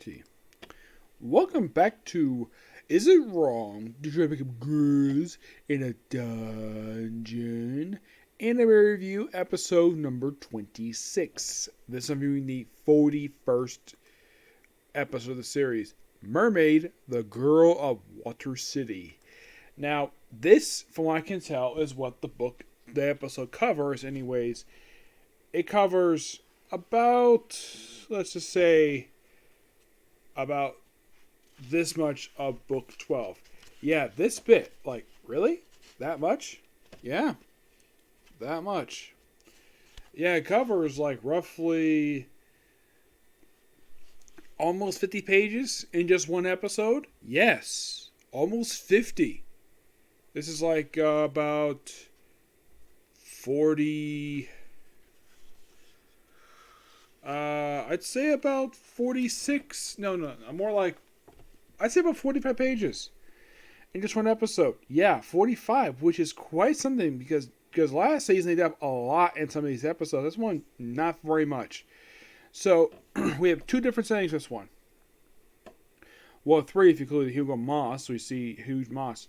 Okay. Welcome back to Is It Wrong to Try to Pick Up Girls in a Dungeon? Anime review episode number 26. This I'm viewing the 41st episode of the series. Mermaid, the Girl of Water City. Now, this, from what I can tell, is what the episode covers anyways. It covers about, let's just say, about this much of book 12. Yeah, this bit. Like, really? That much? Yeah, that much. Yeah, it covers like roughly almost 50 pages in just one episode. Yes, almost 50. This is like about 40. I'd say about 46. No, more like, I'd say about 45 pages in just one episode. Yeah, 45, which is quite something because last season they did a lot in some of these episodes. This one, not very much. So, we have two different settings this one. Well, three if you include Hugo Moss. We see Huge Moss.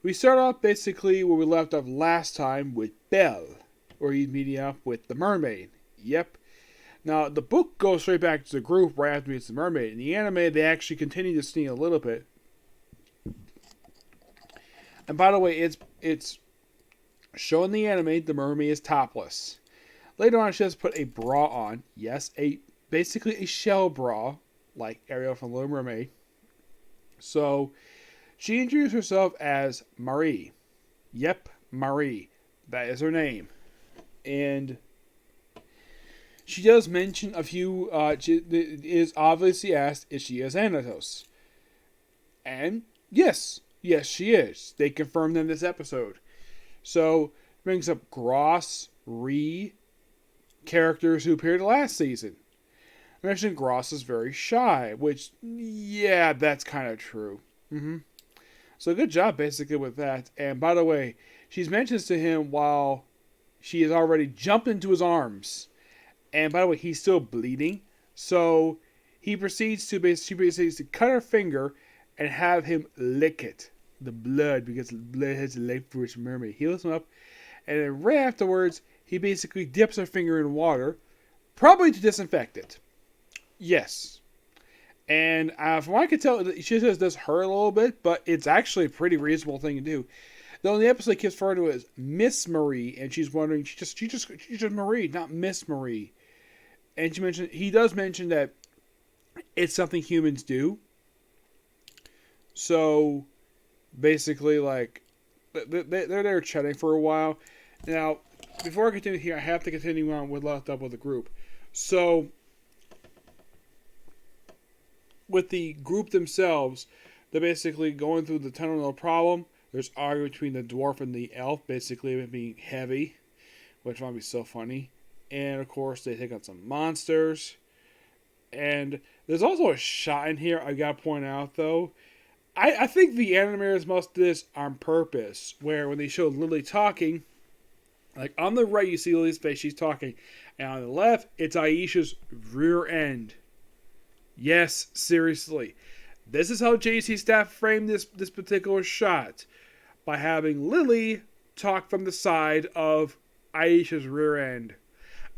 We start off basically where we left off last time with Belle, where he's meeting up with the mermaid. Yep. Now, the book goes straight back to the group right after meets the mermaid. In the anime, they actually continue to sneak a little bit. And by the way, it's shown in the anime the mermaid is topless. Later on, she has put a bra on. Yes, basically a shell bra, like Ariel from Little Mermaid. So, she introduced herself as Marie. Yep, Marie. That is her name. And she does mention a few, she is obviously asked if she is Anatos. And yes, she is. They confirmed in this episode. So, brings up Gross, Ree, characters who appeared last season. I mentioned Gross is very shy, which, yeah, that's kind of true. So, good job, basically, with that. And by the way, she mentions to him while she has already jumped into his arms. And by the way, he's still bleeding. So she proceeds to cut her finger and have him lick it. The blood, because blood has a life for its mermaid. Heals him up. And then right afterwards, he basically dips her finger in water. Probably to disinfect it. Yes. And from what I can tell, she says this hurt a little bit, but it's actually a pretty reasonable thing to do. Though in the episode, keeps referred to as Miss Marie, and she's wondering, she's just Marie, not Miss Marie. And he does mention that it's something humans do. So, basically, like, they're there chatting for a while. Now, before I continue here, I have to continue on with left up with the group. So, with the group themselves, they're basically going through the tunnel, no problem. There's argument between the dwarf and the elf, basically it being heavy, which might be so funny. And, of course, they take on some monsters. And there's also a shot in here I gotta point out, though. I think the animators must do this on purpose, where when they show Lily talking, like, on the right you see Lily's face, she's talking. And on the left, it's Aisha's rear end. Yes, seriously. This is how JC staff framed this particular shot. By having Lily talk from the side of Aisha's rear end.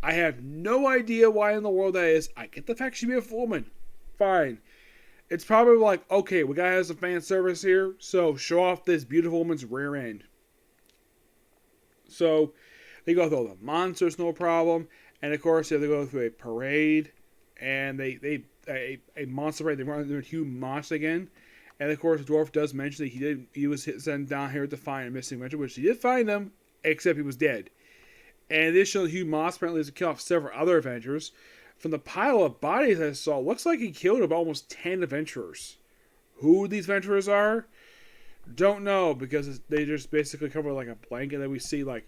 I have no idea why in the world that is. I get the fact she'd be a woman. Fine. It's probably like, okay, we gotta have some fan service here, so show off this beautiful woman's rear end. So, they go through all the monsters, no problem. And of course, they go through a parade. And a monster parade, they run into a huge monster again. And of course, the dwarf does mention that he was sent down here to find a missing adventure, which he did find them, except he was dead. And additionally, Hugh Moss apparently has killed off several other adventurers. From the pile of bodies I saw, looks like he killed about almost 10 adventurers. Who these adventurers are? Don't know, because they just basically cover like a blanket that we see like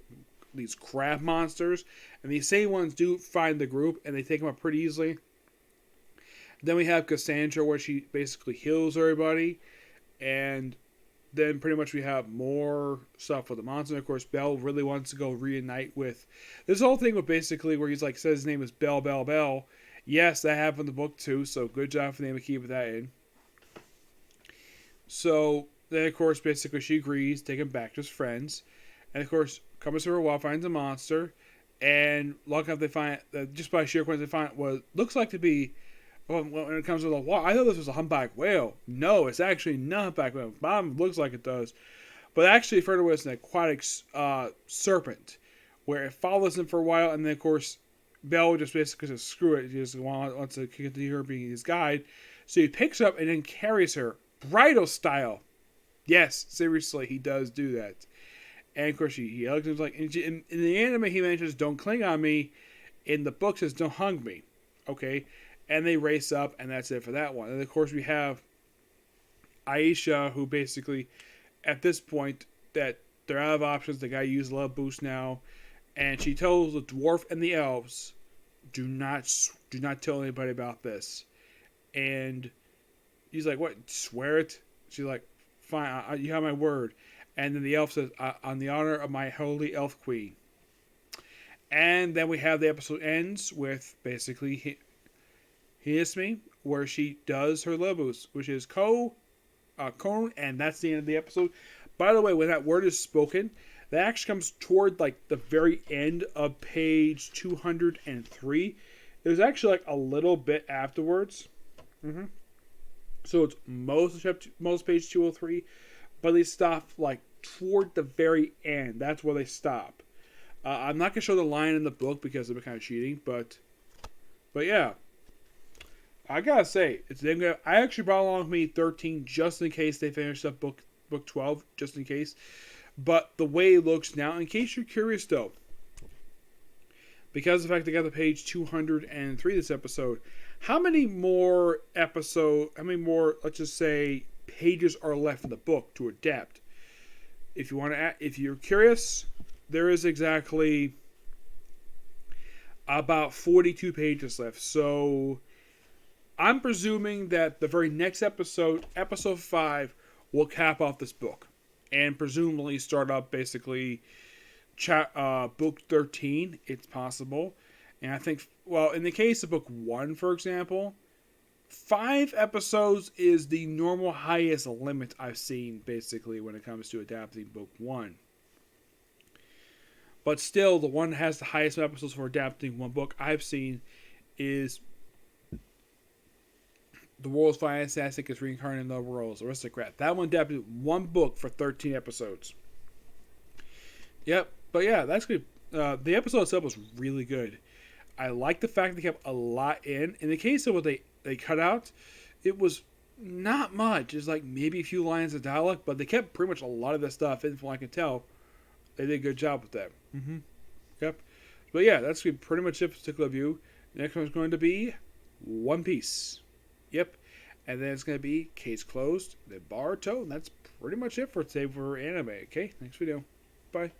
these crab monsters. And these same ones do find the group, and they take them up pretty easily. Then we have Cassandra, where she basically heals everybody. And then pretty much we have more stuff with the monster. Of course, Belle really wants to go reunite with this whole thing with basically where he's like, says his name is Belle. Yes, that happened in the book too. So good job for them to keep that in. So then, of course, basically she agrees, take him back as friends, and of course, comes to her while finds a monster, and lucky enough they find just by sheer coincidence they find what looks like to be. Well, when it comes to the wall, I thought this was a humpback whale. No, it's actually not a humpback whale. Bottom looks like it does, but actually referred to as an aquatic serpent, where it follows him for a while, and then of course, Belle just basically says screw it. He just wants to continue her being his guide, so he picks her up and then carries her bridal style. Yes, seriously, he does do that. And of course, he hugs him like in the anime he mentions don't cling on me. In the book says don't hug me. Okay, and they race up, and that's it for that one. And of course, we have Aisha, who basically at this point that they're out of options. The guy uses love boost now, and she tells the dwarf and the elves, do not tell anybody about this. And he's like, what? Swear it? She's like, fine, you have my word. And then the elf says, on the honor of my holy elf queen. And then we have the episode ends with basically Hisme, where she does her love boost, which is Cone, and that's the end of the episode. By the way, when that word is spoken, that actually comes toward like the very end of page 203. There's actually like a little bit afterwards. So it's most page 203, but they stop like toward the very end. That's where they stop. I'm not gonna show the line in the book because it'd be kind of cheating, but yeah, I gotta say I actually brought along with me 13 just in case they finish up book 12, just in case. But the way it looks now, in case you're curious though, because of the fact they got the page 203 this episode, how many more, let's just say, pages are left in the book to adapt? If you're curious, there is exactly about 42 pages left. So I'm presuming that the very next episode, episode 5, will cap off this book. And presumably start up basically book 13. It's possible. And I think, well, in the case of book 1, for example, 5 episodes is the normal highest limit I've seen, basically, when it comes to adapting book 1. But still, the one that has the highest episodes for adapting one book I've seen is The World's Finest Assassin is Reincarnated in the World's Aristocrat. That one adapted one book for 13 episodes. Yep, but yeah, that's good. The episode itself was really good. I like the fact they kept a lot in. In the case of what they cut out, it was not much. It's like maybe a few lines of dialogue, but they kept pretty much a lot of that stuff in. From what I can tell, they did a good job with that. Yep. But yeah, that's pretty much it for particular view. Next one's going to be One Piece. Yep. And then it's going to be Case Closed, then Boruto, and that's pretty much it for today for anime. Okay, next video. Bye.